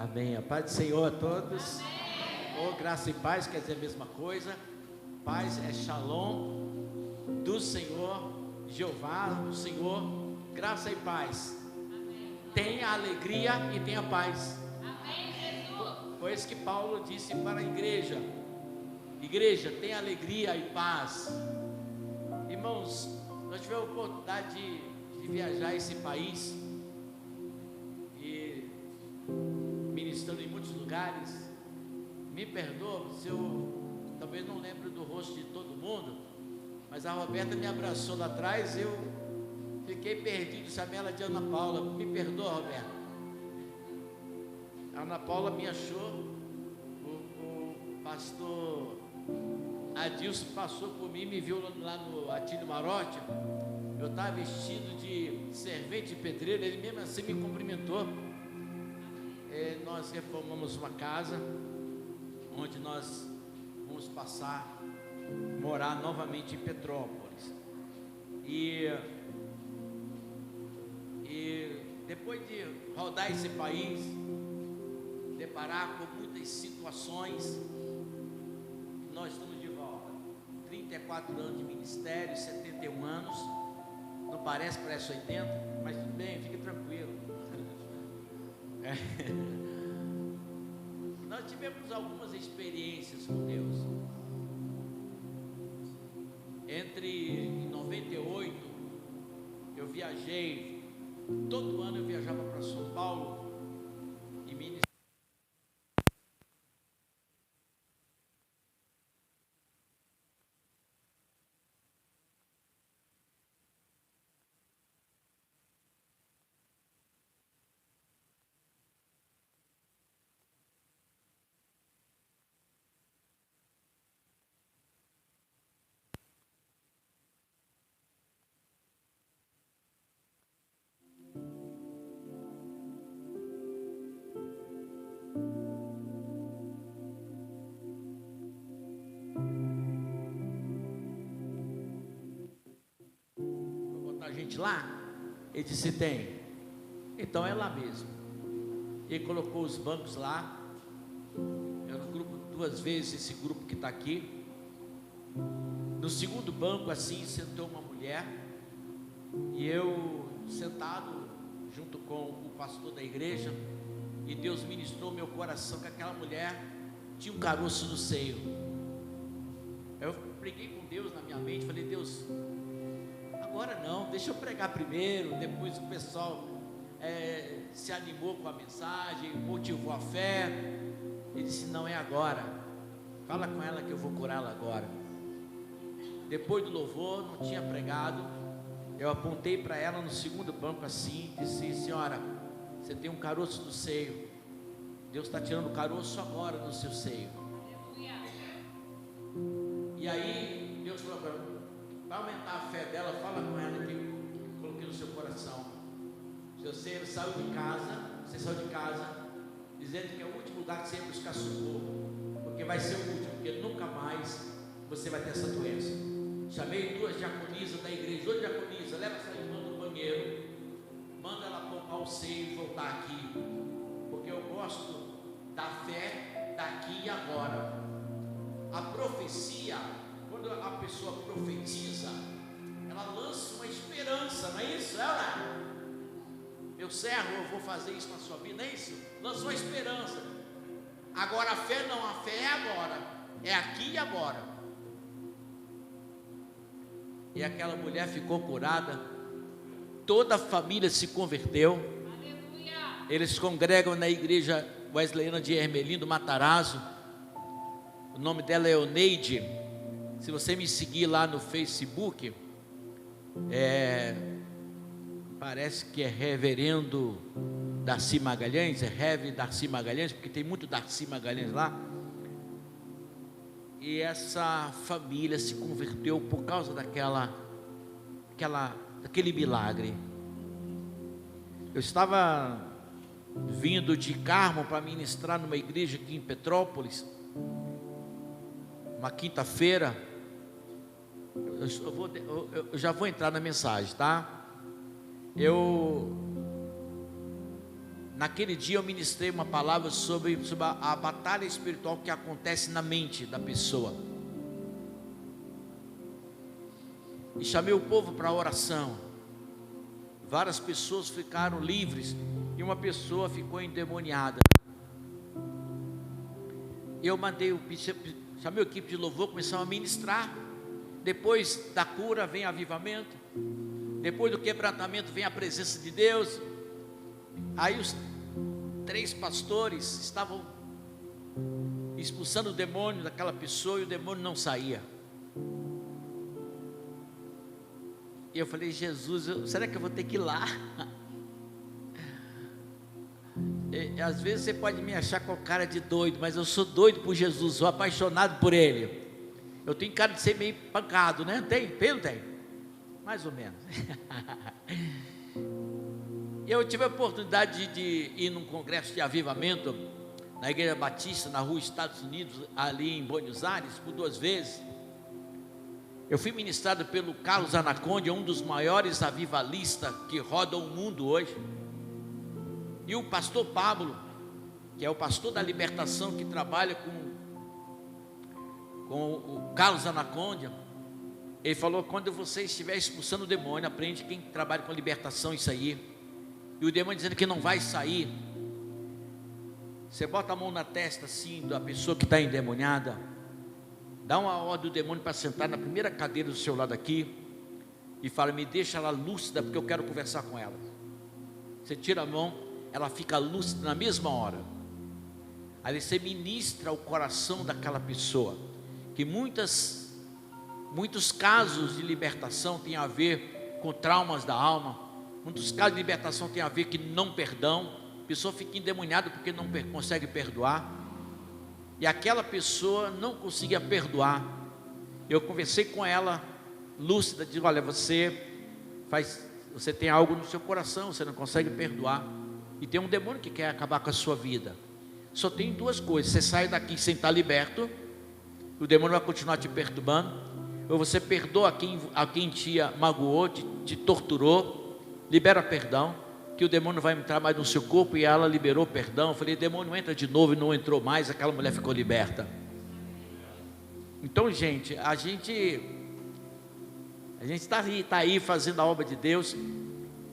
Amém. A paz do Senhor a todos. Ou graça e paz, quer dizer a mesma coisa. Paz é shalom do Senhor, Jeová, do Senhor. Graça e paz. Tenha a alegria e tenha a paz. Foi isso que Paulo disse para a igreja. Igreja, tenha alegria e paz. Irmãos, nós tivemos a oportunidade de viajar a esse país e ministrando em muitos lugares. Me perdoa se eu talvez não lembre do rosto de todo mundo, mas a Roberta me abraçou lá atrás, eu fiquei perdido, chamei ela de Ana Paula. Me perdoa, Roberta. A Ana Paula me achou, o pastor Adilson passou por mim, me viu lá no Atílio Marotti. Eu estava vestido de servente de pedreiro, ele mesmo assim me cumprimentou. Nós reformamos uma casa onde nós vamos morar novamente em Petrópolis. E depois de rodar esse país, deparar com muitas situações, nós estamos de volta. 34 anos de ministério, 71 anos, não parece 80, mas tudo bem, fique tranquilo. Nós tivemos algumas experiências com Deus. Em 98, eu viajei, todo ano eu viajava para São Paulo e ministrava. Gente lá, ele disse: tem, então é lá mesmo. Ele colocou os bancos lá. Era um grupo, 2 vezes esse grupo que está aqui. No segundo banco, assim, sentou uma mulher, e eu sentado junto com o pastor da igreja, e Deus ministrou meu coração que aquela mulher tinha um caroço no seio. Eu preguei com Deus na minha mente, falei: Deus, agora não, deixa eu pregar primeiro. Depois o pessoal se animou com a mensagem, motivou a fé. Ele disse: não é agora, fala com ela que eu vou curá-la agora. Depois do louvor, não tinha pregado, eu apontei para ela no segundo banco assim, disse: senhora, você tem um caroço no seio, Deus está tirando o caroço agora no seu seio. E aí Deus falou para mim: para aumentar a fé dela, fala com ela que eu coloquei no seu coração. Se você saiu de casa, dizendo que é o último lugar que você ia buscar socorro, porque vai ser o último, porque nunca mais você vai ter essa doença. Chamei 2 diaconisas da igreja: ô diaconisa, leva essa irmã no banheiro, manda ela poupar o seio e voltar aqui, porque eu gosto da fé daqui e agora. A profecia, quando a pessoa profetiza, ela lança uma esperança, não é isso? Meu servo, eu vou fazer isso na sua vida, não é isso? Lança uma esperança. Agora a fé não, a fé é agora, é aqui e agora. E aquela mulher ficou curada, toda a família se converteu. Aleluia. Eles congregam na igreja Wesleyana de Hermelindo Matarazzo. O nome dela é Oneide. Se você me seguir lá no Facebook, parece que é Reverendo Darcy Magalhães, é Rev Darcy Magalhães, porque tem muito Darcy Magalhães lá. E essa família se converteu por causa daquele milagre. Eu estava vindo de Carmo para ministrar numa igreja aqui em Petrópolis, uma quinta-feira. Eu já vou entrar na mensagem, tá? Eu naquele dia eu ministrei uma palavra sobre a batalha espiritual que acontece na mente da pessoa. E chamei o povo para a oração. Várias pessoas ficaram livres e uma pessoa ficou endemoniada. Eu chamei a equipe de louvor, começamos a ministrar. Depois da cura vem avivamento. Depois do quebrantamento vem a presença de Deus. Aí os 3 pastores estavam expulsando o demônio daquela pessoa e o demônio não saía. E eu falei: Jesus, será que eu vou ter que ir lá? Às vezes você pode me achar com cara de doido, mas eu sou doido por Jesus, sou apaixonado por Ele. Eu tenho cara de ser meio pancado, né? Tem? Não tem? Mais ou menos. E eu tive a oportunidade de ir num congresso de avivamento na Igreja Batista, na rua Estados Unidos, ali em Buenos Aires, por 2 vezes. Eu fui ministrado pelo Carlos Anaconda, um dos maiores avivalistas que rodam o mundo hoje. E o pastor Pablo, que é o pastor da libertação, que trabalha com o Carlos Anaconda, ele falou: quando você estiver expulsando o demônio, aprende quem trabalha com libertação isso aí. E o demônio dizendo que não vai sair, você bota a mão na testa assim da pessoa que está endemoniada, dá uma ordem do demônio para sentar na primeira cadeira do seu lado aqui e fala: me deixa ela lúcida, porque eu quero conversar com ela. Você tira a mão, ela fica lúcida na mesma hora. Aí você ministra o coração daquela pessoa, que muitos casos de libertação têm a ver com traumas da alma. Muitos casos de libertação têm a ver com não perdão. A pessoa fica endemoniada porque não consegue perdoar, e aquela pessoa não conseguia perdoar. Eu conversei com ela, lúcida, digo: olha, você tem algo no seu coração, você não consegue perdoar, e tem um demônio que quer acabar com a sua vida. Só tem 2 coisas: você sai daqui sem estar liberto, o demônio vai continuar te perturbando, ou você perdoa a quem te magoou, te torturou, libera perdão, que o demônio vai entrar mais no seu corpo. E ela liberou perdão. Eu falei: demônio, entra de novo, e não entrou mais. Aquela mulher ficou liberta. Então, gente, a gente está aí fazendo a obra de Deus.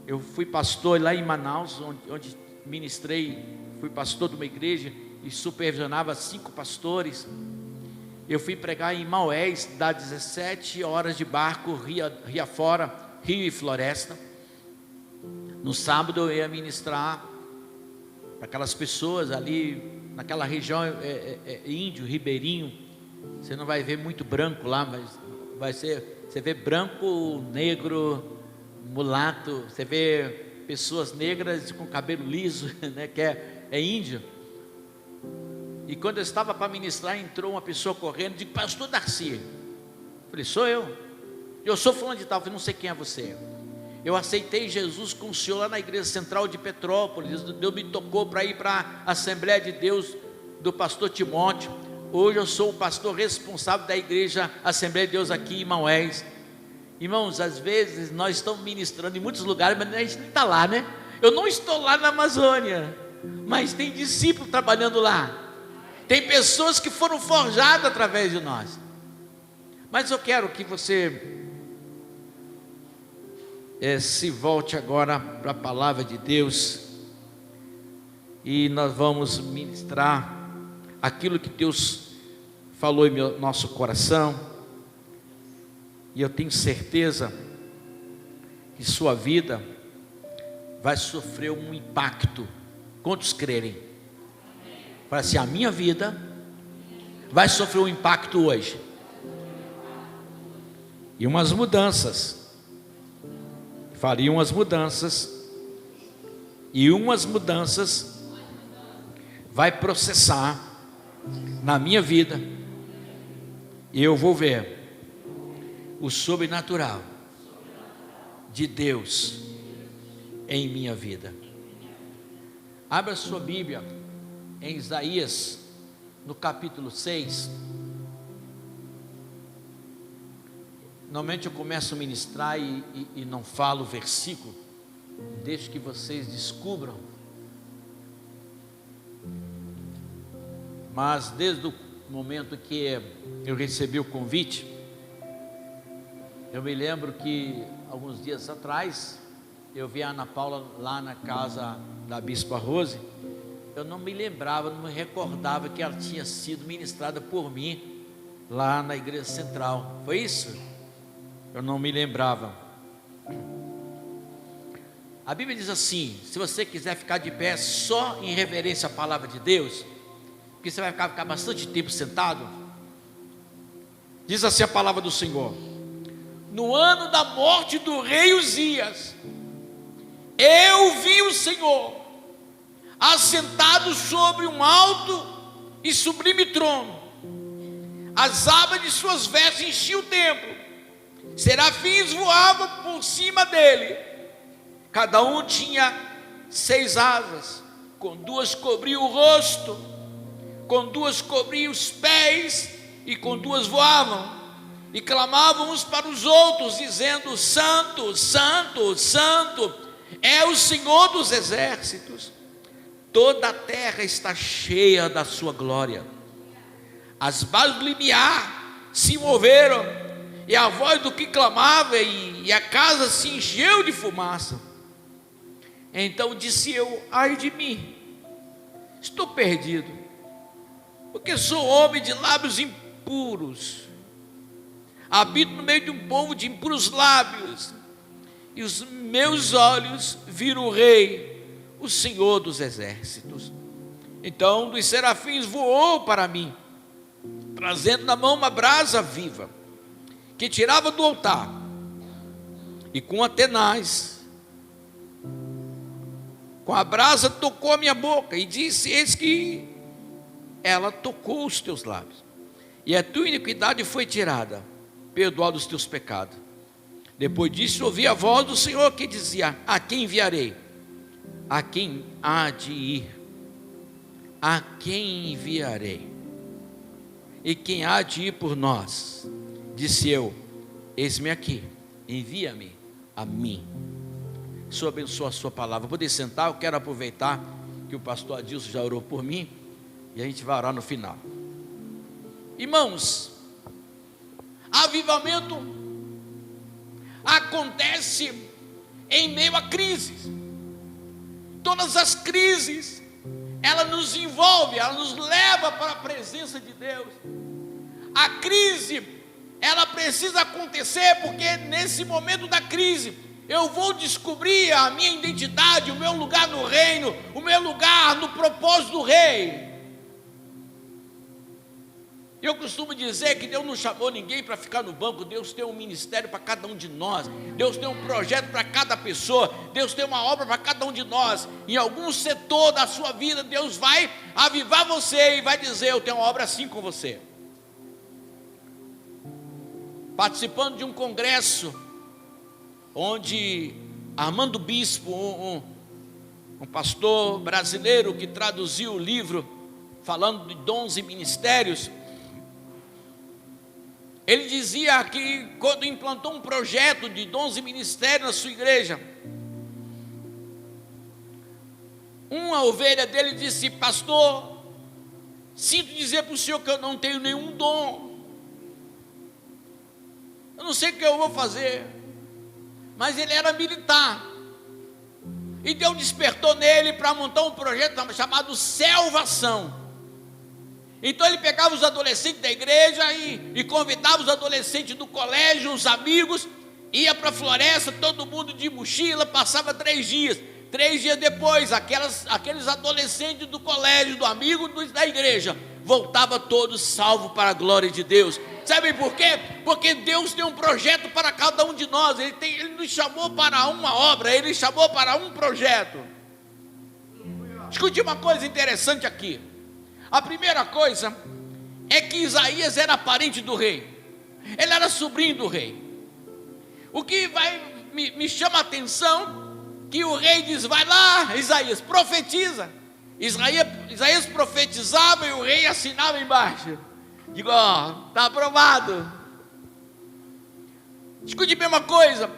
Eu fui pastor lá em Manaus, onde ministrei, fui pastor de uma igreja e supervisionava 5 pastores. Eu fui pregar em Maués, dá 17 horas de barco, ria fora, rio e floresta. No sábado eu ia ministrar para aquelas pessoas ali, naquela região, índio, ribeirinho. Você não vai ver muito branco lá, mas você vê branco, negro, mulato, você vê pessoas negras com cabelo liso, né, que é índio. E quando eu estava para ministrar, entrou uma pessoa correndo, digo: pastor Darcy. Eu falei: sou eu sou fulano de tal. Eu falei: não sei quem é você. Eu aceitei Jesus com o senhor lá na igreja central de Petrópolis. Deus me tocou para ir para a Assembleia de Deus do pastor Timóteo. Hoje eu sou o pastor responsável da igreja Assembleia de Deus aqui em Maués. Irmãos, às vezes nós estamos ministrando em muitos lugares, mas a gente não está lá, né? Eu não estou lá na Amazônia, mas tem discípulos trabalhando lá. Tem pessoas que foram forjadas através de nós. Mas eu quero que você se volte agora para a palavra de Deus, e nós vamos ministrar aquilo que Deus falou em nosso coração. E eu tenho certeza que sua vida vai sofrer um impacto. Quantos crerem? Fala assim: a minha vida vai sofrer um impacto hoje, e umas mudanças. Faria umas mudanças, e umas mudanças vai processar na minha vida, e eu vou ver o sobrenatural de Deus em minha vida. Abra sua Bíblia em Isaías, no capítulo 6. Normalmente eu começo a ministrar e não falo o versículo, deixo que vocês descubram mas desde o momento que eu recebi o convite, eu me lembro que alguns dias atrás, eu vi a Ana Paula lá na casa da Bispa Rose. Eu não me lembrava, não me recordava que ela tinha sido ministrada por mim lá na igreja central. Foi isso? Eu não me lembrava. A Bíblia diz assim: se você quiser ficar de pé só em reverência à palavra de Deus, porque você vai ficar bastante tempo sentado, diz assim a palavra do Senhor: no ano da morte do rei Uzias, eu vi o Senhor assentado sobre um alto e sublime trono. As abas de suas vestes enchiam o templo. Serafins voavam por cima dele. Cada um tinha 6 asas. Com 2 cobria o rosto, com 2 cobria os pés, e com 2 voavam. E clamavam uns para os outros, dizendo: Santo, Santo, Santo é o Senhor dos exércitos. Toda a terra está cheia da sua glória. As bases do limiar se moveram, e a voz do que clamava, e a casa se encheu de fumaça. Então disse eu: ai de mim, estou perdido, porque sou homem de lábios impuros, habito no meio de um povo de impuros lábios, e os meus olhos viram o Rei, o Senhor dos exércitos. Então um dos serafins voou para mim, trazendo na mão uma brasa viva, que tirava do altar, e com a tenaz, com a brasa tocou a minha boca, e disse: eis que ela tocou os teus lábios, e a tua iniquidade foi tirada, perdoado os teus pecados. Depois disso ouvi a voz do Senhor que dizia: a quem enviarei? A quem há de ir? A quem enviarei? E quem há de ir por nós? Disse eu: eis-me aqui, envia-me a mim. O Senhor abençoe a sua palavra. Vou poder sentar. Eu quero aproveitar que o pastor Adilson já orou por mim, e a gente vai orar no final. Irmãos, avivamento acontece em meio a crises. Todas as crises, ela nos envolve, ela nos leva para a presença de Deus. A crise, ela precisa acontecer, porque nesse momento da crise, eu vou descobrir a minha identidade, o meu lugar no reino, o meu lugar no propósito do rei. Eu costumo dizer que Deus não chamou ninguém para ficar no banco. Deus tem um ministério para cada um de nós. Deus tem um projeto para cada pessoa. Deus tem uma obra para cada um de nós. Em algum setor da sua vida, Deus vai avivar você e vai dizer: eu tenho uma obra assim com você. Participando de um congresso, onde Armando Bispo, um pastor brasileiro que traduziu o livro falando de dons e ministérios, ele dizia que quando implantou um projeto de dons e ministérios na sua igreja, uma ovelha dele disse: pastor, sinto dizer para o senhor que eu não tenho nenhum dom, eu não sei o que eu vou fazer. Mas ele era militar, e Deus despertou nele para montar um projeto chamado Salvação. Então ele pegava os adolescentes da igreja e convidava os adolescentes do colégio, os amigos, ia para a floresta, todo mundo de mochila, passava 3 dias. 3 dias depois, aqueles adolescentes do colégio, do amigo da igreja, voltava todos salvos para a glória de Deus. Sabe por quê? Porque Deus tem um projeto para cada um de nós. Ele nos chamou para uma obra, Ele nos chamou para um projeto. Escute uma coisa interessante aqui. A primeira coisa é que Isaías era parente do rei, ele era sobrinho do rei. O que me chama a atenção, que o rei diz: vai lá, Isaías, profetiza. Isaías profetizava e o rei assinava embaixo. Digo: ó, está aprovado. Escute bem uma coisa: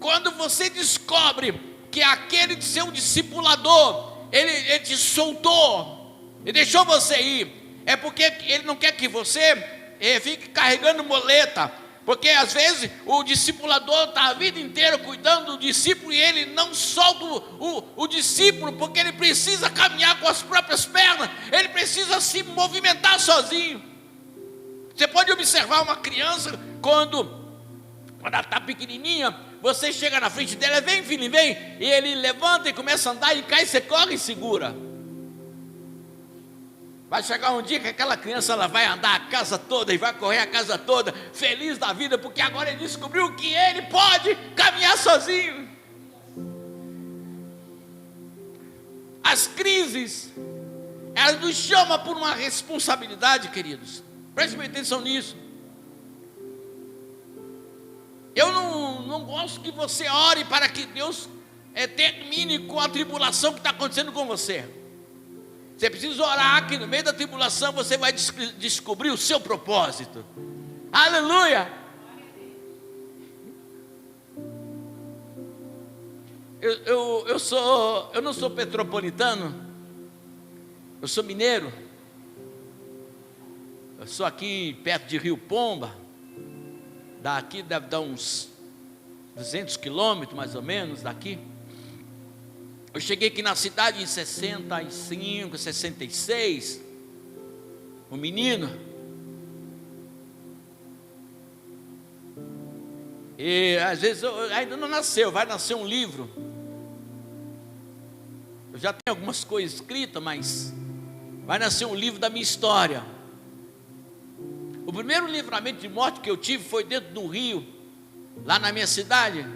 quando você descobre que aquele seu discipulador, ele te soltou, ele deixou você ir, É porque Ele não quer que você fique carregando muleta. Porque às vezes o discipulador está a vida inteira cuidando do discípulo e ele não solta o discípulo, porque ele precisa caminhar com as próprias pernas, ele precisa se movimentar sozinho. Você pode observar uma criança quando ela está pequenininha, você chega na frente dela, vem filho, vem, e ele levanta e começa a andar e cai, você corre e segura. Vai chegar um dia que aquela criança ela vai andar a casa toda e vai correr a casa toda, feliz da vida, porque agora ele descobriu que ele pode caminhar sozinho. As crises, elas nos chamam por uma responsabilidade, queridos. Prestem atenção nisso. Eu não gosto que você ore para que Deus termine com a tribulação que está acontecendo com você. Você precisa orar que no meio da tribulação você vai descobrir o seu propósito. Aleluia! Eu não sou petropolitano, eu sou mineiro. Eu sou aqui perto de Rio Pomba. Daqui deve dar uns 200 quilômetros mais ou menos daqui. Eu cheguei aqui na cidade em 65, 66, um menino, e às vezes ainda não nasceu, vai nascer um livro, eu já tenho algumas coisas escritas, mas vai nascer um livro da minha história. O primeiro livramento de morte que eu tive foi dentro do rio, lá na minha cidade.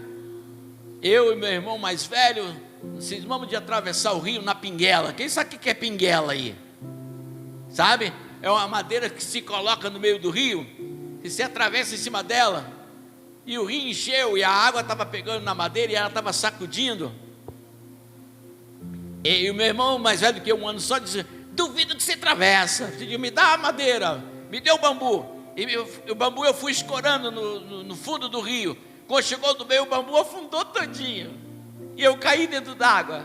Eu e meu irmão mais velho, cismamos de atravessar o rio na pinguela. Quem sabe o que é pinguela aí? Sabe? É uma madeira que se coloca no meio do rio, e você atravessa em cima dela, e o rio encheu, e a água estava pegando na madeira, e ela estava sacudindo. E o meu irmão mais velho do que um ano só disse: duvido que você atravessa. Eu disse: me dá a madeira, me deu o bambu. E o bambu eu fui escorando no fundo do rio. Quando chegou no meio, o bambu afundou todinho. E eu caí dentro d'água.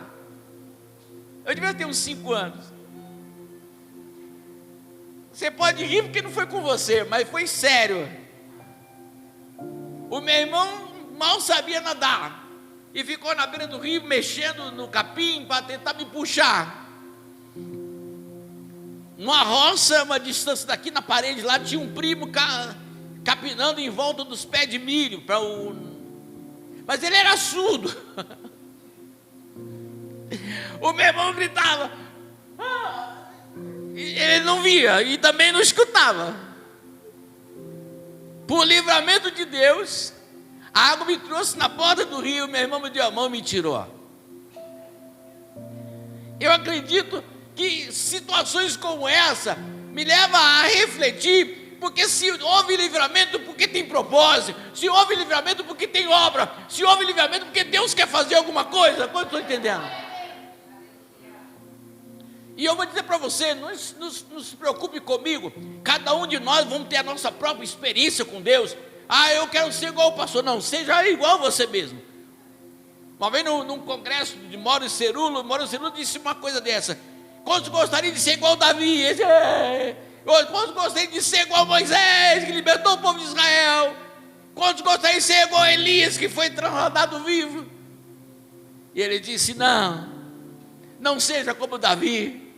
Eu devia ter uns 5 anos. Você pode rir porque não foi com você, mas foi sério. O meu irmão mal sabia nadar e ficou na beira do rio mexendo no capim para tentar me puxar. Numa roça, uma distância daqui, na parede lá, tinha um primo capinando em volta dos pés de milho mas ele era surdo. O meu irmão gritava, e ele não via e também não escutava. Por livramento de Deus, a água me trouxe na borda do rio. Meu irmão me deu a mão e me tirou. Eu acredito que situações como essa me levam a refletir, porque se houve livramento, porque tem propósito. Se houve livramento, porque tem obra. Se houve livramento, porque Deus quer fazer alguma coisa. Quanto estou entendendo? E eu vou dizer para você, não se preocupe comigo. Cada um de nós vamos ter a nossa própria experiência com Deus. Eu quero ser igual o pastor. Não, seja igual você mesmo. Uma vez num congresso de Mauro Cerulo disse uma coisa dessa: quantos gostariam de ser igual Davi? Quantos gostariam de ser igual Moisés, que libertou o povo de Israel? Quantos gostariam de ser igual Elias, que foi transladado vivo? E ele disse: não seja como Davi,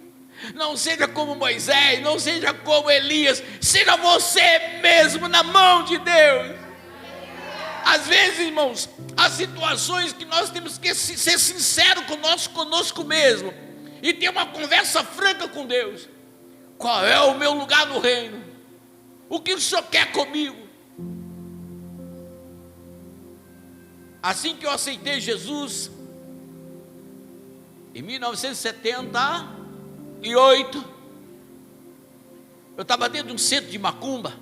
não seja como Moisés, não seja como Elias, seja você mesmo na mão de Deus. Às vezes, irmãos, há situações que nós temos que ser sinceros conosco mesmo e ter uma conversa franca com Deus. Qual é o meu lugar no reino? O que o Senhor quer comigo? Assim que eu aceitei Jesus, em 1978, eu estava dentro de um centro de macumba.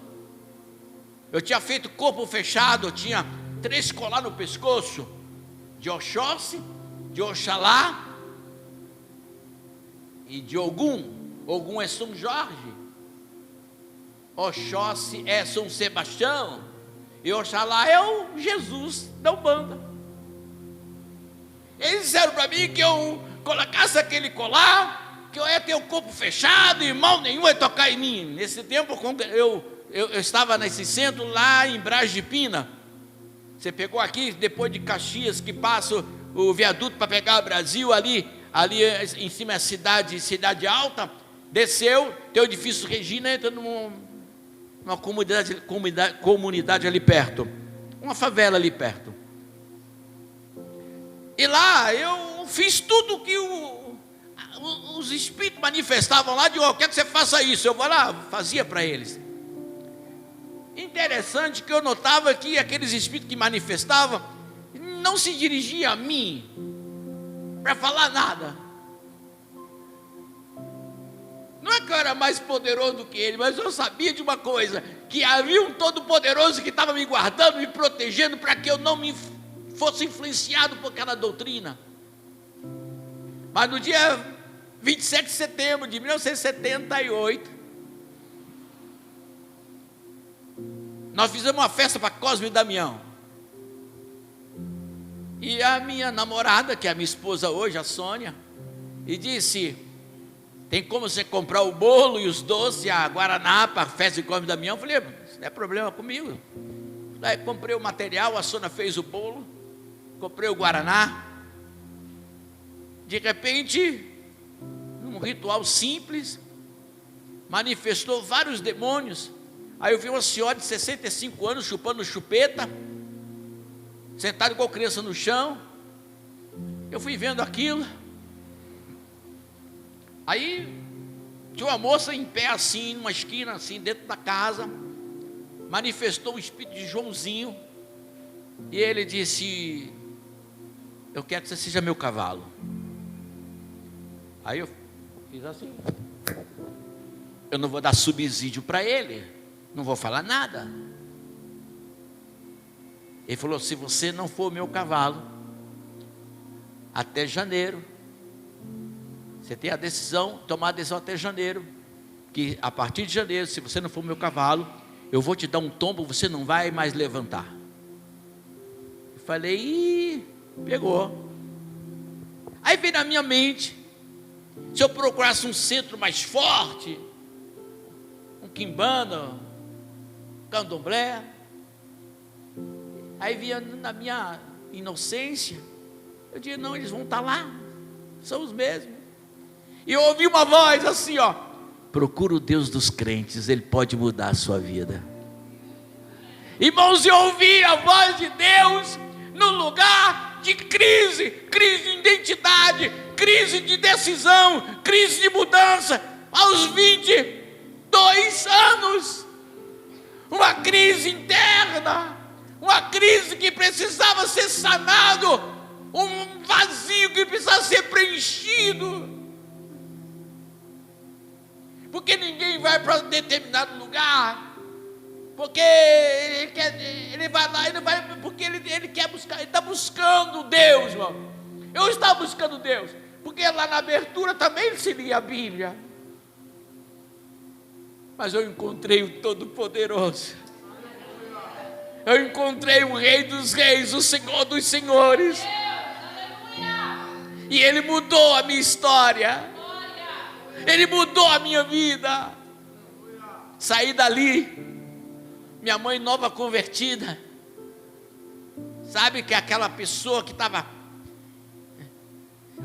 Eu tinha feito corpo fechado, eu tinha 3 colar no pescoço, de Oxóssi, de Oxalá e de Ogum. Ogum é São Jorge, Oxóssi é São Sebastião, e Oxalá é o Jesus da Umbanda. Eles disseram para mim que eu colocasse aquele colar que eu ia ter o corpo fechado e mal nenhum ia tocar em mim. Nesse tempo eu estava nesse centro lá em Braz de Pina. Você pegou aqui, depois de Caxias, que passa o viaduto para pegar o Brasil, ali em cima é cidade alta, desceu, tem o edifício Regina, entra numa comunidade ali perto, uma favela ali perto. E lá eu fiz tudo que os espíritos manifestavam lá, de eu quero que você faça isso, eu vou lá, fazia para eles. Interessante que eu notava que aqueles espíritos que manifestavam não se dirigiam a mim para falar nada. Não é que eu era mais poderoso do que ele, mas eu sabia de uma coisa, que havia um todo-poderoso que estava me guardando, me protegendo, para que eu não fosse influenciado por aquela doutrina. Mas no dia 27 de setembro de 1978, nós fizemos uma festa para Cosme e Damião. E a minha namorada, que é a minha esposa hoje, a Sônia, e disse: tem como você comprar o bolo e os doces e a guaraná para a festa de Cosme e Damião? Eu falei: isso não é problema comigo. Aí comprei o material, a Sônia fez o bolo, comprei o guaraná. De repente, num ritual simples, manifestou vários demônios. Aí eu vi uma senhora de 65 anos chupando chupeta, sentada igual criança no chão. Eu fui vendo aquilo. Aí tinha uma moça em pé assim, numa esquina assim, dentro da casa. Manifestou o espírito de Joãozinho. E ele disse: eu quero que você seja meu cavalo. Aí eu fiz assim. Eu não vou dar subsídio para ele, não vou falar nada. Ele falou: se você não for meu cavalo, até janeiro, você tem a decisão, tomar a decisão até janeiro, que a partir de janeiro, se você não for meu cavalo, eu vou te dar um tombo, você não vai mais levantar. Eu falei: ih, pegou. Aí veio na minha mente, se eu procurasse um centro mais forte, um quimbanda, candomblé. Aí via na minha inocência, eu dizia: não, eles vão estar lá, são os mesmos. E eu ouvi uma voz assim, ó: procura o Deus dos crentes, Ele pode mudar a sua vida. Irmãos, eu ouvi a voz de Deus no lugar de crise de identidade, crise de decisão, crise de mudança, aos 22 anos, uma crise interna, uma crise que precisava ser sanado, um vazio que precisava ser preenchido, porque ninguém vai para determinado lugar porque ele vai lá, ele vai porque ele quer buscar, ele está buscando Deus, irmão. Eu estava buscando Deus, porque lá na abertura também se lia a Bíblia, mas eu encontrei o Todo-Poderoso, eu encontrei o Rei dos Reis, o Senhor dos Senhores, e Ele mudou a minha história, Ele mudou a minha vida. Saí dali, minha mãe nova convertida, sabe, que é aquela pessoa que estava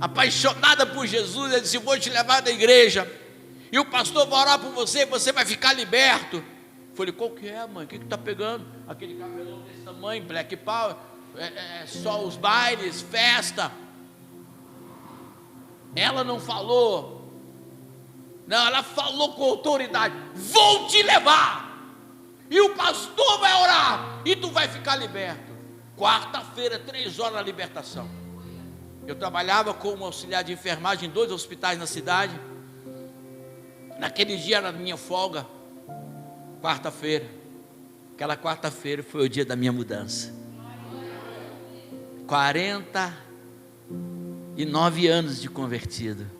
apaixonada por Jesus. Ela disse: vou te levar da igreja, e o pastor vai orar por você, você vai ficar liberto. Falei: qual que é, mãe? O que está pegando? Aquele cabelão desse tamanho, Black Power, só os bailes, festa. Ela não falou, não, ela falou com autoridade: vou te levar, e o pastor vai orar, e tu vai ficar liberto. Quarta-feira, 3 horas na libertação. Eu trabalhava como auxiliar de enfermagem em 2 hospitais na cidade. Naquele dia era minha folga, quarta-feira. Aquela quarta-feira foi o dia da minha mudança. 49 anos de convertido,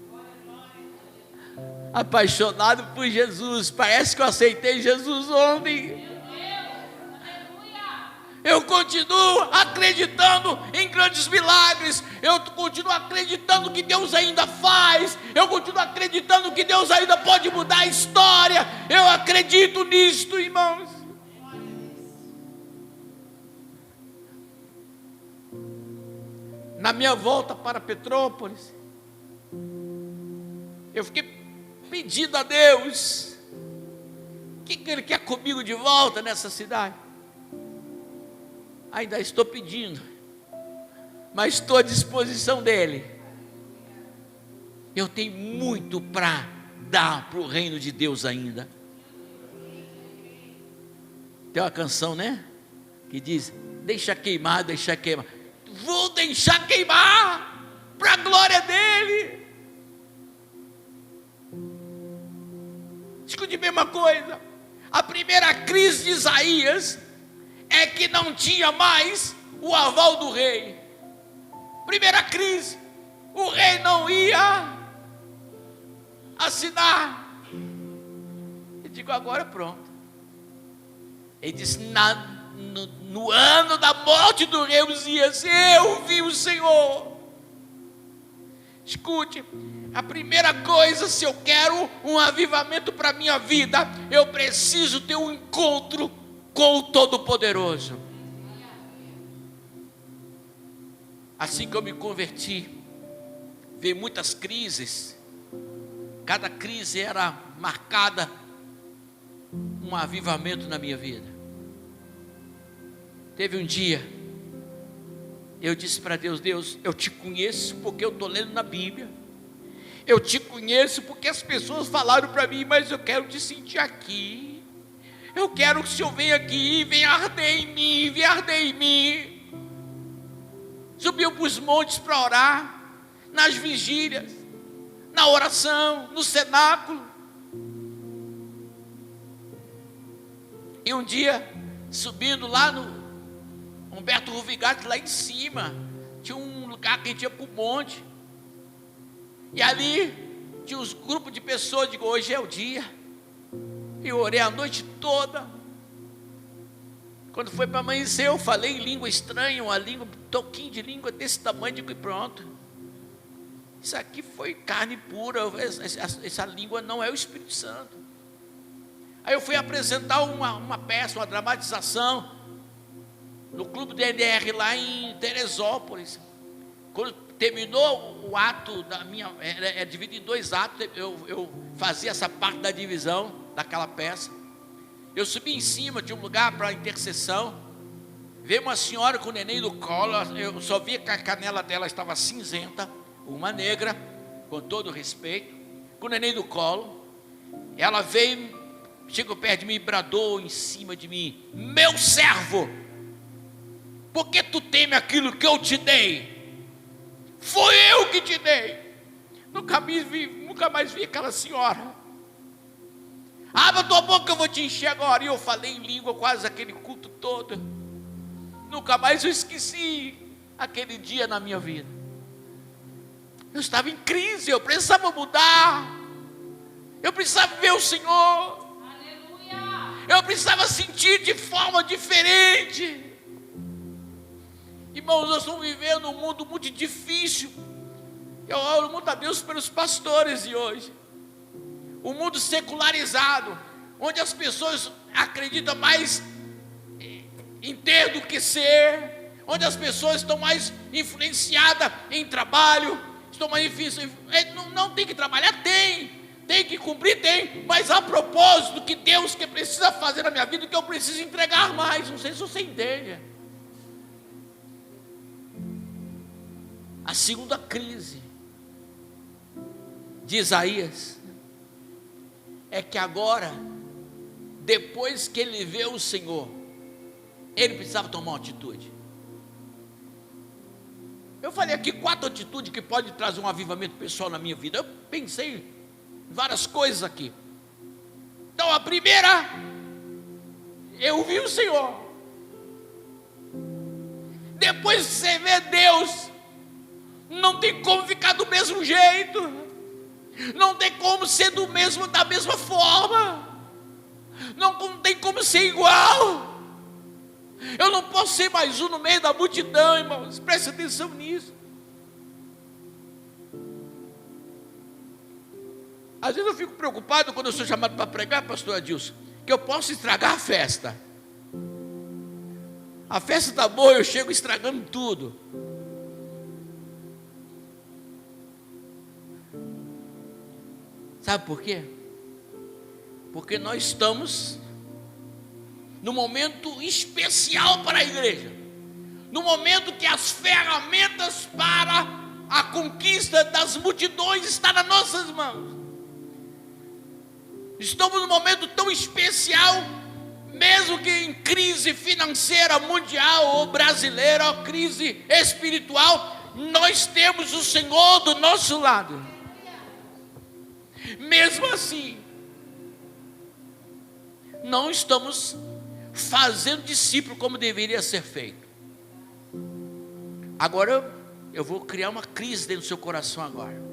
apaixonado por Jesus. Parece que eu aceitei Jesus ontem. Eu continuo acreditando em grandes milagres, eu continuo acreditando que Deus ainda faz, eu continuo acreditando acreditando que Deus ainda pode mudar a história. Eu acredito nisto, irmãos. Na minha volta para Petrópolis, eu fiquei pedindo a Deus, o que Ele quer comigo de volta nessa cidade? Ainda estou pedindo, mas estou à disposição dEle. Eu tenho muito para dar para o reino de Deus ainda. Tem uma canção, né? Que diz: deixa queimar, deixa queimar. Vou deixar queimar para a glória dEle. Escute bem uma coisa: a primeira crise de Isaías é que não tinha mais o aval do rei. Primeira crise, o rei não ia assinar. Eu digo: agora pronto. Ele disse: no ano da morte do rei Uzias, eu vi o Senhor. Escute, a primeira coisa, se eu quero um avivamento para a minha vida, eu preciso ter um encontro com o Todo-Poderoso. Assim que eu me converti, veio muitas crises. Cada crise era marcada um avivamento na minha vida. Teve um dia, eu disse para Deus: Deus, eu te conheço porque eu estou lendo na Bíblia. Eu te conheço porque as pessoas falaram para mim, mas eu quero te sentir aqui. Eu quero que o Senhor venha aqui, venha arder em mim, venha arder em mim. Subiu para os montes para orar, nas vigílias, na oração, no cenáculo. E um dia, subindo lá no Humberto Ruvigatti, lá em cima, tinha um lugar que a gente ia para o monte. E ali tinha uns grupos de pessoas. Digo: hoje é o dia. E eu orei a noite toda. Quando foi para amanhecer, eu falei em língua estranha, uma língua, um toquinho de língua desse tamanho. Digo: e pronto. Isso aqui foi carne pura. Essa língua não é o Espírito Santo. Aí eu fui apresentar uma peça, uma dramatização, no Clube DNR lá em Teresópolis. Quando terminou o ato da minha, é dividido em 2 atos, eu fazia essa parte da divisão daquela peça. Eu subi em cima de um lugar para intercessão. Veio uma senhora com o neném do colo. Eu só via que a canela dela estava cinzenta. Uma negra, com todo respeito, com o neném do colo. Ela veio, chegou perto de mim e bradou em cima de mim: meu servo, por que tu teme aquilo que eu te dei? Foi eu que te dei. Nunca mais vi aquela senhora. Abra tua boca, eu vou te encher agora. E eu falei em língua quase aquele culto todo. Nunca mais eu esqueci aquele dia na minha vida. Eu estava em crise, eu precisava mudar. Eu precisava ver o Senhor. Aleluia. Eu precisava sentir de forma diferente. Irmãos, nós estamos vivendo um mundo muito difícil. Eu oro muito a Deus pelos pastores de hoje. Um mundo secularizado, onde as pessoas acreditam mais em ter do que ser, onde as pessoas estão mais influenciadas em trabalho, estão mais não tem que trabalhar, tem que cumprir, mas há propósito que Deus que precisa fazer na minha vida, que eu preciso entregar mais. Não sei se você entende. A segunda crise de Isaías é que agora, depois que ele vê o Senhor, ele precisava tomar uma atitude. Eu falei aqui 4 atitudes que podem trazer um avivamento pessoal na minha vida. Eu pensei em várias coisas aqui. Então a primeira, eu vi o Senhor. Depois que você vê Deus, não tem como ficar do mesmo jeito, não tem como ser da mesma forma, não tem como ser igual. Eu não posso ser mais um no meio da multidão, irmãos, preste atenção nisso. Às vezes eu fico preocupado quando eu sou chamado para pregar, pastor Adilson, que eu posso estragar a festa. A festa está boa, eu chego estragando tudo. Sabe por quê? Porque nós estamos num momento especial para a igreja, no momento que as ferramentas para a conquista das multidões estão nas nossas mãos. Estamos num momento tão especial, mesmo que em crise financeira mundial ou brasileira, ou crise espiritual, nós temos o Senhor do nosso lado. Mesmo assim, não estamos fazendo discípulo como deveria ser feito. Agora eu vou criar uma crise dentro do seu coração agora.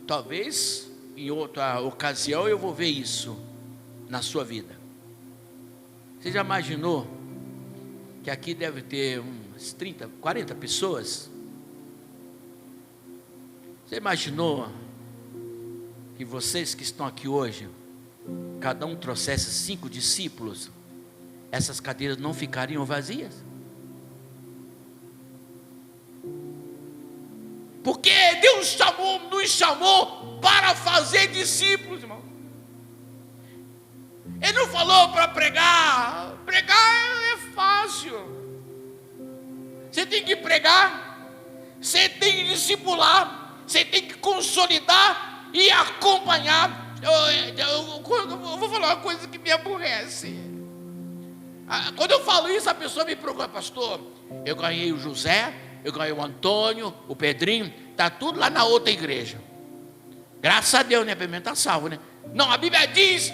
Talvez em outra ocasião eu vou ver isso na sua vida. Você já imaginou que aqui deve ter uns 30, 40 pessoas? Você imaginou que vocês que estão aqui hoje, cada um trouxesse 5 discípulos, essas cadeiras não ficariam vazias? Porque Deus nos chamou para fazer discípulos, irmão. Ele não falou para pregar. Pregar é fácil. Você tem que pregar, você tem que discipular, você tem que consolidar e acompanhar. Eu vou falar uma coisa que me aborrece. Quando eu falo isso, a pessoa me procura: pastor, eu ganhei o José, eu ganhei o Antônio, o Pedrinho, está tudo lá na outra igreja. Graças a Deus, né? Pelo menos está salvo, né? Não, a Bíblia diz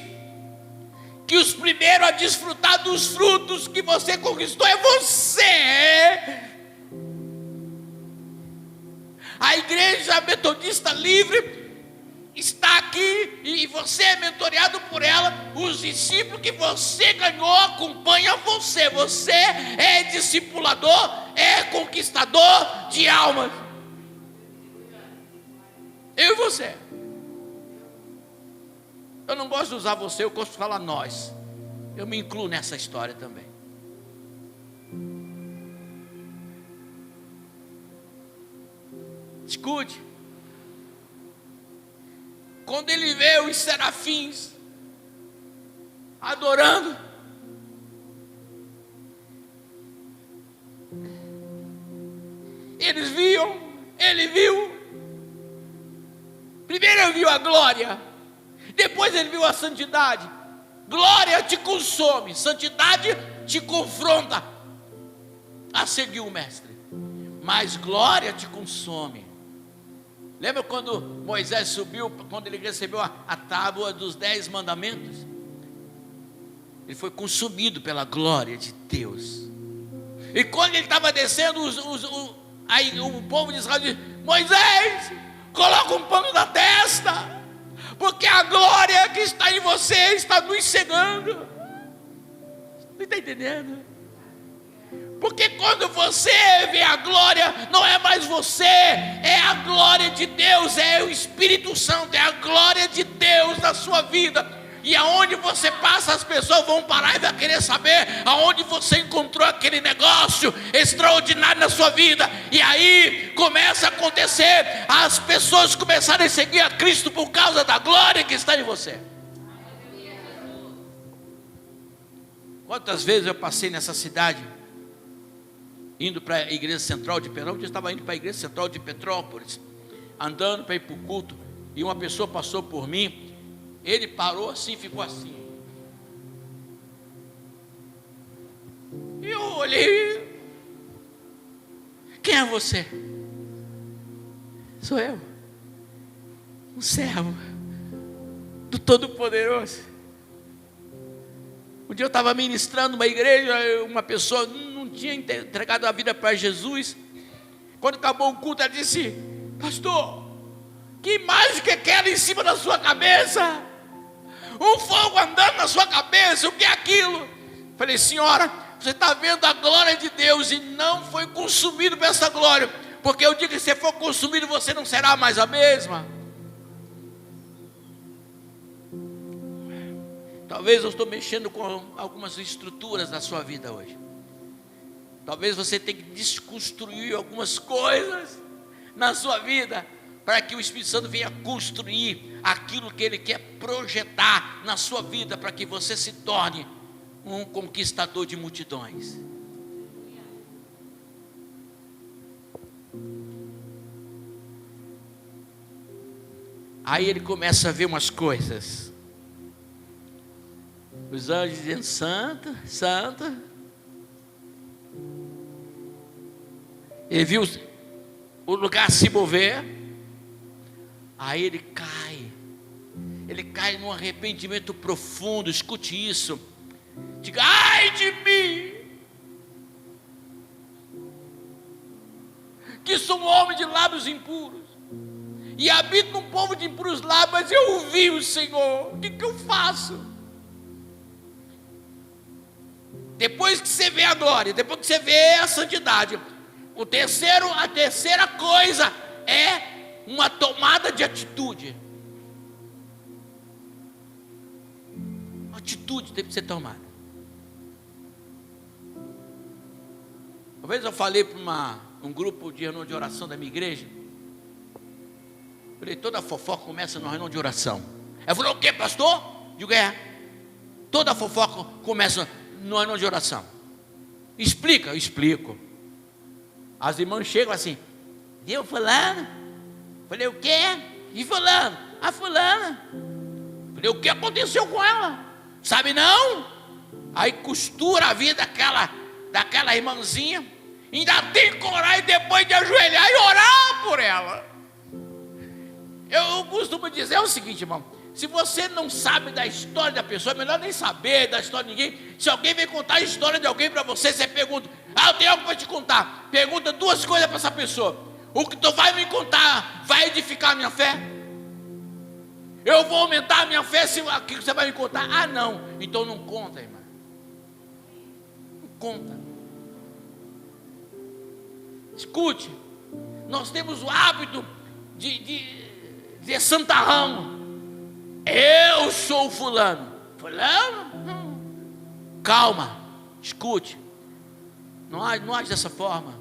que os primeiros a desfrutar dos frutos que você conquistou é você. A igreja metodista livre está aqui e você é mentoreado por ela. Os discípulos que você ganhou acompanham você. Você é discipulador, é conquistador de almas. Eu e você. Eu não gosto de usar você, eu gosto de falar nós. Eu me incluo nessa história também. Escute. Quando ele vê os serafins adorando, eles viam, ele viu. Primeiro ele viu a glória, depois ele viu a santidade. Glória te consome, santidade te confronta a seguir o mestre, mas glória te consome. Lembra quando Moisés subiu, quando ele recebeu a tábua dos 10 mandamentos? Ele foi consumido pela glória de Deus. E quando ele estava descendo, aí o povo de Israel disse: Moisés, coloca um pano na testa, porque a glória que está em você está nos cegando. Não está entendendo? Porque quando você vê a glória, não é mais você, é a glória de Deus, é o Espírito Santo, é a glória de Deus na sua vida. E aonde você passa, as pessoas vão parar e vão querer saber aonde você encontrou aquele negócio extraordinário na sua vida. E aí começa a acontecer, as pessoas começarem a seguir a Cristo por causa da glória que está em você. Quantas vezes eu passei nessa cidade, indo para a igreja central de Petrópolis. Eu estava indo para a igreja central de Petrópolis, andando para ir para o culto, e uma pessoa passou por mim. Ele parou assim, ficou assim. E eu olhei: quem é você? Sou eu, um servo do Todo-Poderoso. Um dia eu estava ministrando uma igreja, uma pessoa não tinha entregado a vida para Jesus. Quando acabou o culto, ela disse: pastor, que mágica é aquela em cima da sua cabeça? Um fogo andando na sua cabeça, o que é aquilo? Falei: senhora, você está vendo a glória de Deus e não foi consumido por essa glória, porque o dia que você for consumido, você não será mais a mesma. Talvez eu estou mexendo com algumas estruturas da sua vida hoje. Talvez você tenha que desconstruir algumas coisas na sua vida, para que o Espírito Santo venha construir aquilo que Ele quer projetar na sua vida, para que você se torne um conquistador de multidões. Aí ele começa a ver umas coisas. Os anjos dizendo: Santo, Santo. Ele viu o lugar se mover. Aí ele cai. Ele cai num arrependimento profundo. Escute isso. Diga: ai de mim, que sou um homem de lábios impuros, e habito num povo de impuros lábios, mas eu ouvi o Senhor. O que eu faço? Depois que você vê a glória, depois que você vê a santidade, a terceira coisa é uma tomada de atitude. Uma atitude tem que ser tomada. Uma vez eu falei para um grupo de reunião de oração da minha igreja. Falei: toda fofoca começa numa reunião de oração. Ela falou: o que, pastor? Digo: é. Toda fofoca começa numa reunião de oração. Explica? Eu explico. As irmãs chegam assim: viu fulano? Falei: o quê? E fulano? A fulana. Falei: o que aconteceu com ela? Sabe não? Aí costura a vida daquela irmãzinha, ainda tem coragem depois de ajoelhar e orar por ela. Eu costumo dizer o seguinte, irmão: se você não sabe da história da pessoa, é melhor nem saber da história de ninguém. Se alguém vem contar a história de alguém para você, você pergunta: eu tenho algo para te contar. Pergunta duas coisas para essa pessoa: o que tu vai me contar vai edificar a minha fé? Eu vou aumentar a minha fé se aquilo que você vai me contar? Não. Então não conta, irmão. Não conta. Escute, nós temos o hábito de santarrão. Eu sou fulano. Fulano? Calma, escute. Não age dessa forma.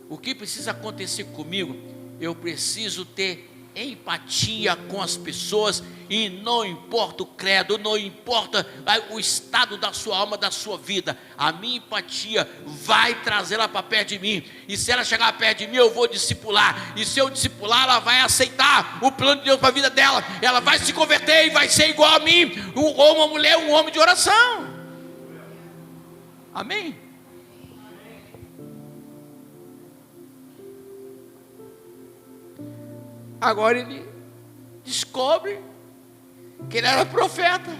O que precisa acontecer comigo? Eu preciso ter empatia com as pessoas, e não importa o credo, não importa o estado da sua alma, da sua vida, a minha empatia vai trazê-la para perto de mim, e se ela chegar perto de mim, eu vou discipular, e se eu discipular, ela vai aceitar o plano de Deus para a vida dela, ela vai se converter e vai ser igual a mim, ou uma mulher, um homem de oração. Amém? Agora ele descobre que ele era profeta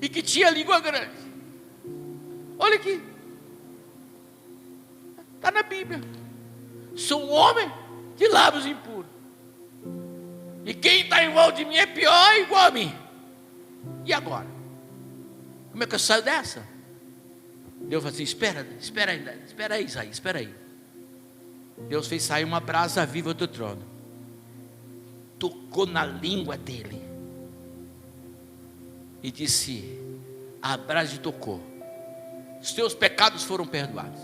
e que tinha língua grande. Olha aqui, está na Bíblia: sou um homem de lábios impuros, e quem está em volta de mim é pior, igual a mim. E agora? Como é que eu saio dessa? Deus falou assim: espera aí, Isaías, espera aí. Deus fez sair uma brasa viva do trono, tocou na língua dele e disse: a brasa tocou, os teus pecados foram perdoados.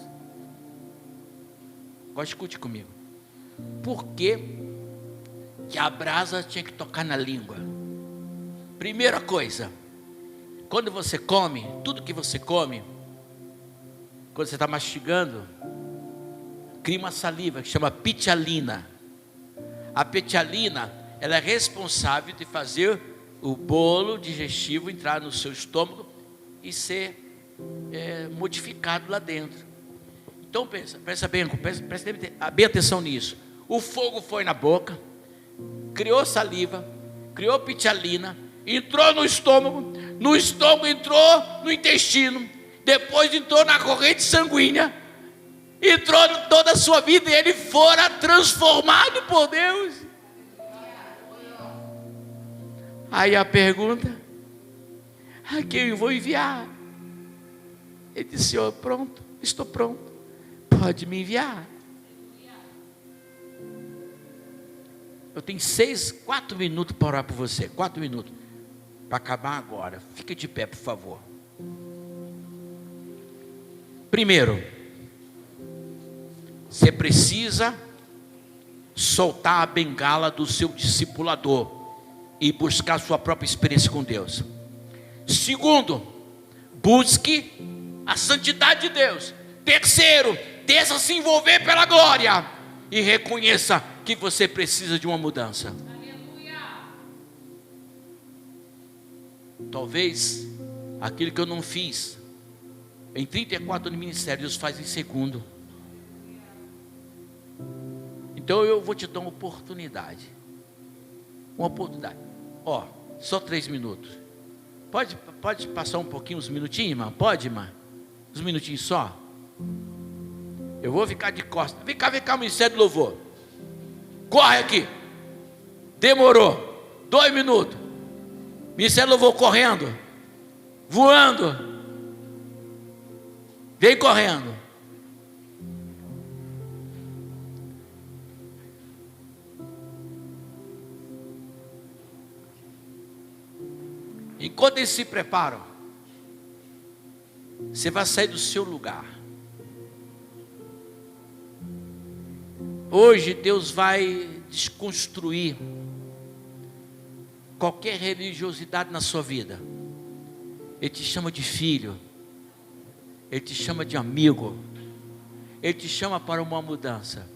Agora escute comigo: por que a brasa tinha que tocar na língua? Primeira coisa, quando você come, tudo que você come, quando você está mastigando, cria uma saliva que chama pitialina. A pitialina, ela é responsável de fazer o bolo digestivo entrar no seu estômago e ser modificado lá dentro. Então presta bem atenção nisso. O fogo foi na boca, criou saliva, criou pitialina, entrou no estômago entrou no intestino, depois entrou na corrente sanguínea, entrou em toda a sua vida, e ele fora transformado por Deus. Aí a pergunta: a quem eu vou enviar? Ele disse: Senhor, pronto, estou pronto. pode me enviar. Eu tenho 4 minutos para orar por você. 4 minutos. Para acabar agora. Fica de pé, por favor. Primeiro, você precisa soltar a bengala do seu discipulador e buscar sua própria experiência com Deus. Segundo, busque a santidade de Deus. Terceiro, deixa se envolver pela glória e reconheça que você precisa de uma mudança. Aleluia. Talvez aquilo que eu não fiz em 34 anos de ministério, Deus faz em segundo. Então eu vou te dar uma oportunidade. Uma oportunidade. Ó, só 3 minutos. Pode passar um pouquinho, uns minutinhos, irmã? Pode, irmã? Uns minutinhos só? Eu vou ficar de costas. Vem cá, ministério do louvor. Corre aqui. Demorou. 2 minutos. Ministério do louvor correndo. Voando. Vem correndo. Enquanto eles se preparam, você vai sair do seu lugar. Hoje Deus vai desconstruir qualquer religiosidade na sua vida. Ele te chama de filho. Ele te chama de amigo. Ele te chama para uma mudança.